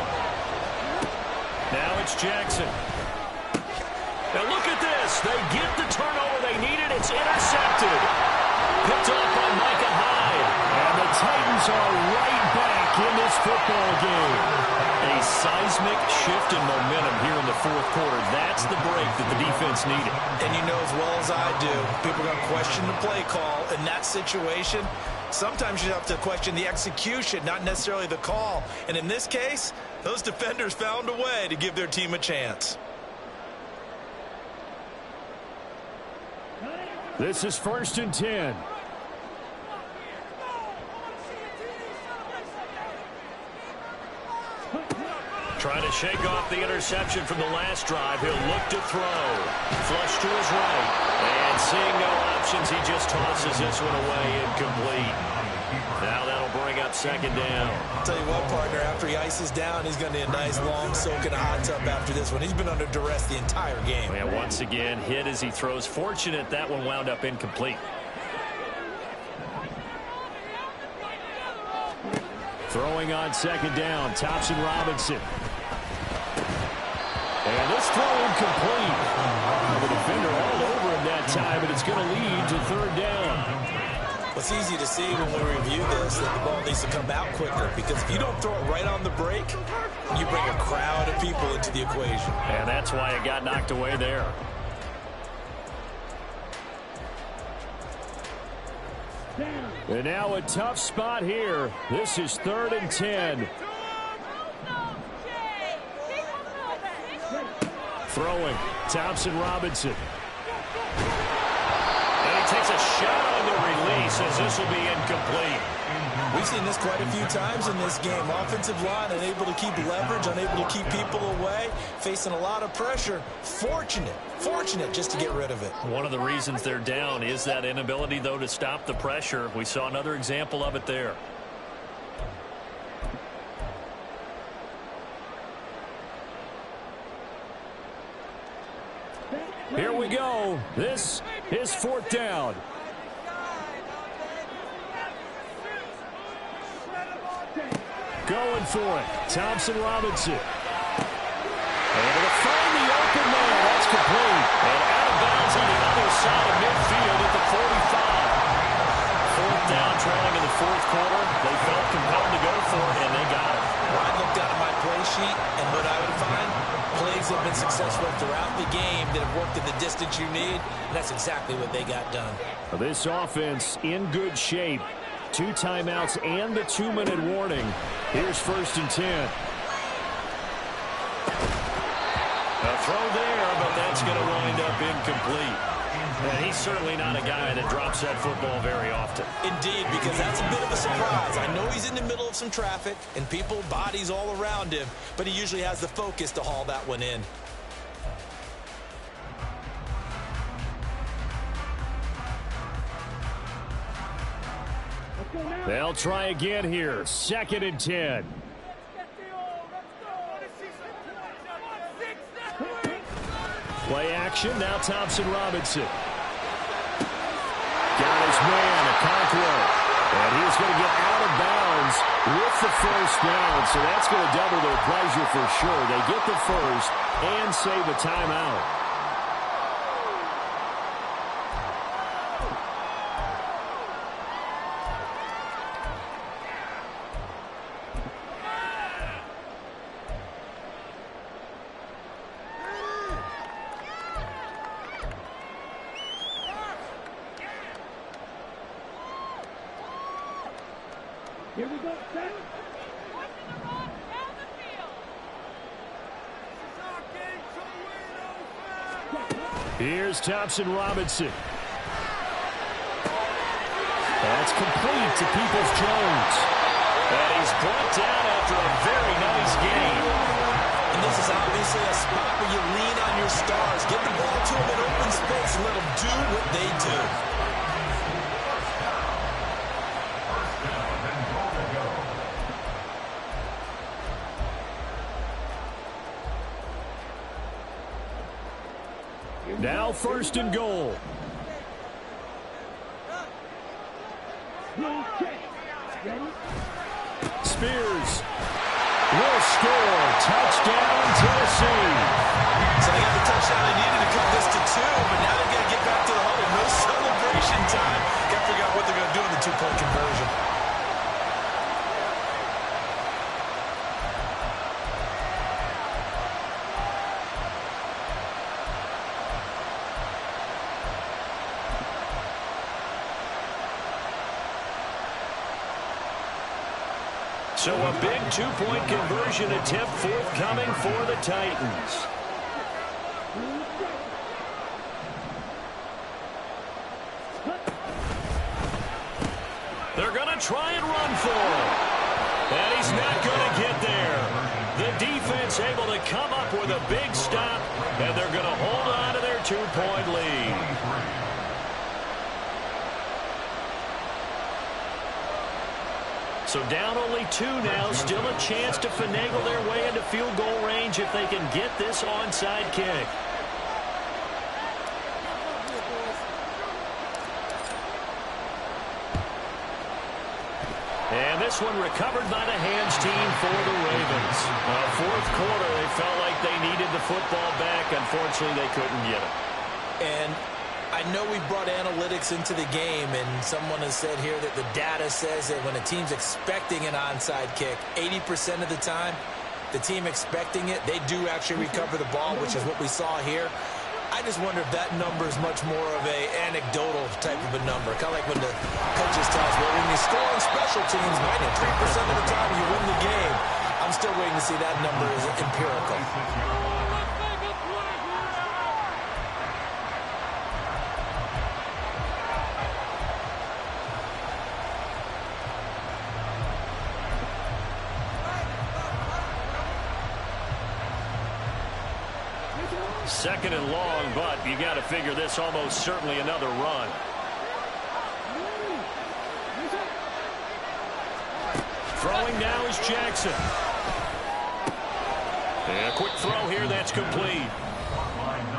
Now it's Jackson. Now look at this. They get the turnover they needed. It's intercepted. Picked off by Micah Hyde. And the Titans are right back in this football game. A seismic shift in momentum here in the fourth quarter. That's the break that the defense needed. And you know as well as I do, people are going to question the play call in that situation. Sometimes you have to question the execution, not necessarily the call. And in this case, those defenders found a way to give their team a chance. This is 1st and 10. Trying to shake off the interception from the last drive. He'll look to throw. Flush to his right. And seeing no options, he just tosses this one away incomplete. Now that'll bring up 2nd down. I'll tell you what, partner, after he ices down, he's going to need a nice long soak in a hot tub after this one. He's been under duress the entire game. And once again, hit as he throws. Fortunate that one wound up incomplete. Throwing on 2nd down, Thompson Robinson. And this throw incomplete. The defender all over him that time, but it's going to lead to 3rd down. It's easy to see when we review this that the ball needs to come out quicker, because if you don't throw it right on the break, you bring a crowd of people into the equation. And that's why it got knocked away there. And now a tough spot here. This is 3rd and 10. Throwing, Thompson Robinson. And he takes a shot on the release as this will be incomplete. We've seen this quite a few times in this game. Offensive line unable to keep leverage, unable to keep people away, facing a lot of pressure. Fortunate just to get rid of it. One of the reasons they're down is that inability, though, to stop the pressure. We saw another example of it there. Here we go. This is 4th down. Going for it. Thompson Robinson. Able to find the open man. That's complete. And out of bounds on the other side of midfield at the 45. 4th down, trailing in the fourth quarter. They felt compelled to go for it, and they got it. Well, I looked down at my play sheet, and what I would find, plays have been successful throughout the game that have worked at the distance you need, and that's exactly what they got done. This offense in good shape. 2 timeouts and the 2-minute warning. Here's 1st and 10. A throw there, but that's going to wind up incomplete. And he's certainly not a guy that drops that football very often. Indeed, because that's a bit of a surprise. I know he's in the middle of some traffic and people, bodies all around him, but he usually has the focus to haul that one in. They'll try again here. 2nd and 10. Play action. Now Thompson Robinson. Got his man, Okonkwo. And he's going to get out of bounds with the 1st down. So that's going to double their pleasure for sure. They get the first and save a timeout. Here we go, set. Here's Thompson Robinson. That's complete to Peoples-Jones. And he's brought down after a very nice game. And this is obviously a spot where you lean on your stars. Get the ball to them in open space and let them do what they do. now 1st and goal. Spears will score. Touchdown, Tennessee. So they got the touchdown they needed to cut this to 2, but now they've got to get back to the huddle. No celebration time. Got to figure out what they're going to do in the 2-point conversion. So a big 2-point conversion attempt forthcoming for the Titans. They're going to try and run for him. And he's not going to get there. The defense able to come up with a big stop, and they're going to hold on to their 2-point lead. So down only 2 now, still a chance to finagle their way into field goal range if they can get this onside kick. And this one recovered by the hands team for the Ravens. 4th quarter, they felt like they needed the football back. Unfortunately, they couldn't get it. And I know we brought analytics into the game, and someone has said here that the data says that when a team's expecting an onside kick, 80% of the time, the team expecting it, they do actually recover the ball, which is what we saw here. I just wonder if that number is much more of a anecdotal type of a number. Kind of like when the coaches tell us, well, when you score on special teams, 93% of the time you win the game. I'm still waiting to see that number is empirical. Second and long, but you got to figure this almost certainly another run. Throwing now is Jackson. And a quick throw here, that's complete.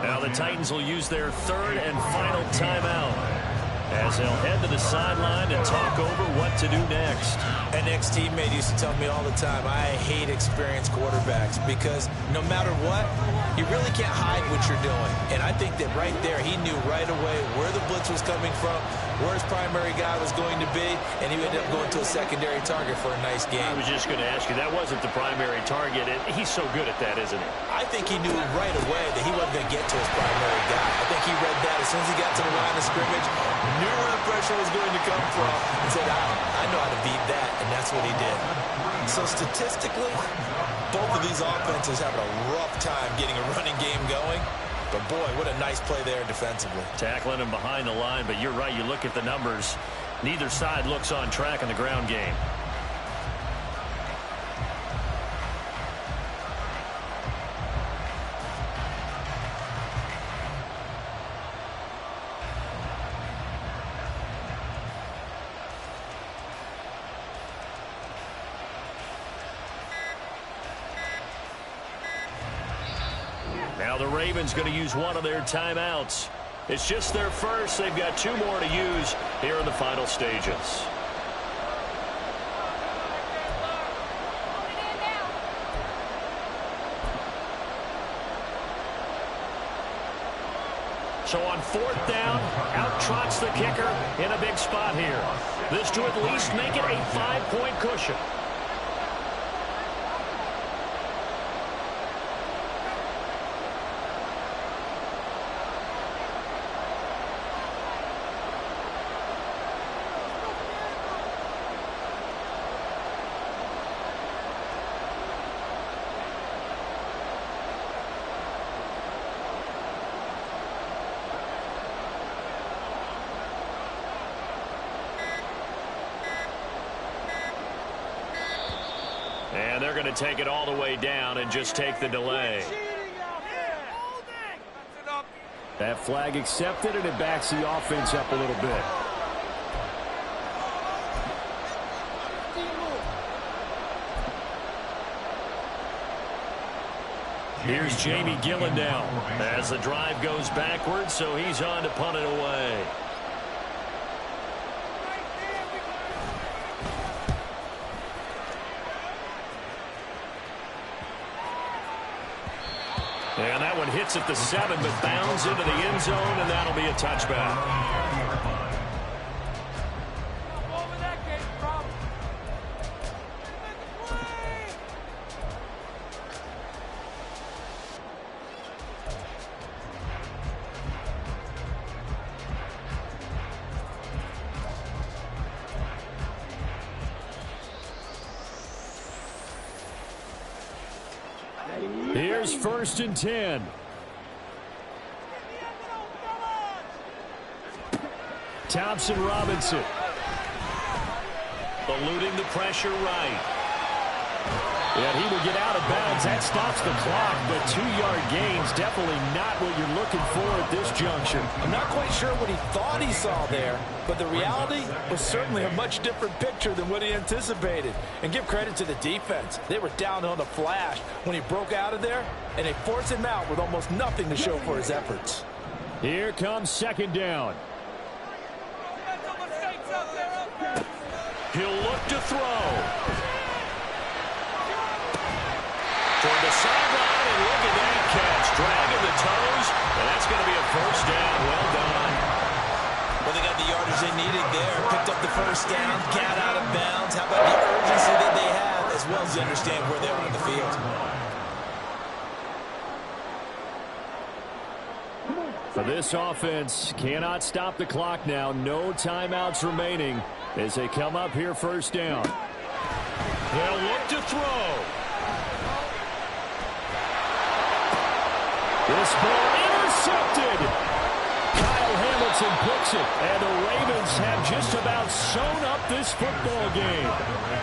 Now the Titans will use their 3rd and final timeout as they'll head to the sideline and talk over what to do next. An ex-teammate used to tell me all the time, I hate experienced quarterbacks because no matter what, you really can't hide what you're doing. And I think that right there, he knew right away where the blitz was coming from, where his primary guy was going to be, and he ended up going to a secondary target for a nice game. I was just going to ask you, that wasn't the primary target. He's so good at that, isn't he? I think he knew right away that he wasn't going to get to his primary guy. I think he read that as soon as he got to the line of scrimmage, knew where the pressure was going to come from, and said, I know how to beat that, and that's what he did. So statistically, both of these offenses having a rough time getting a running game going. But boy, what a nice play there defensively. Tackling him behind the line, but you're right, you look at the numbers. Neither side looks on track in the ground game. Now the Ravens going to use one of their timeouts. It's just their first. They've got 2 more to use here in the final stages. So on 4th down, out trots the kicker in a big spot here. This to at least make it a 5-point cushion. And they're going to take it all the way down and just take the delay. That flag accepted, and it backs the offense up a little bit. Here's Jamie Gillen now as the drive goes backwards, so he's on to punt it away. And that one hits at the 7, but bounds into the end zone, and that'll be a touchback. Here's 1st and 10. Thompson Robinson. Eluding the pressure right. And he will get out of bounds. That stops the clock, but 2-yard gains definitely not what you're looking for at this juncture. I'm not quite sure what he thought he saw there, but the reality was certainly a much different picture than what he anticipated. And give credit to the defense. They were down on the flash when he broke out of there, and they forced him out with almost nothing to show for his efforts. Here comes 2nd down. He'll look to throw. Toward the sideline, and look at that catch. Dragging the toes, and that's going to be a 1st down. Well done. Well, they got the yardage they needed there. Picked up the 1st down, got out of bounds. How about the urgency that they have, as well as they understand where they are on the field. For this offense, cannot stop the clock now. No timeouts remaining as they come up here 1st down. They'll look to throw. This ball intercepted. Kyle Hamilton picks it, and the Ravens have just about sewn up this football game.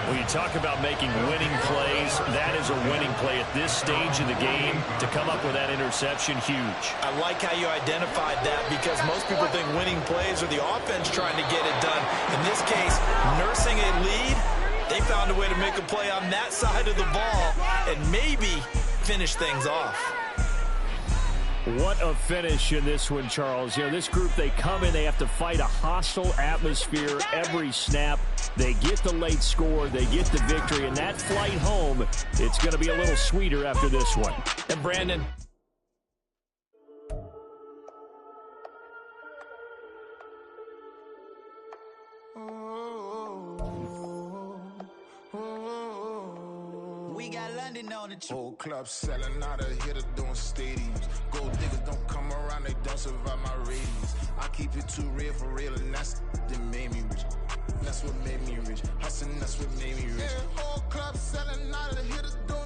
When you talk about making winning plays, that is a winning play at this stage of the game. To come up with that interception, huge. I like how you identified that, because most people think winning plays are the offense trying to get it done. In this case, nursing a lead, they found a way to make a play on that side of the ball and maybe finish things off. What a finish in this one, Charles. You know, this group, they come in, they have to fight a hostile atmosphere every snap. They get the late score, they get the victory, and that flight home, it's going to be a little sweeter after this one. And Brandon, We got London on the Whole club selling out of hitter doing stadiums. Gold diggers don't come around, they don't survive my ratings. I keep it too real for real, and that's that made me rich. That's what made me rich. Hustling, that's what made me rich. Whole club selling out of hitters doing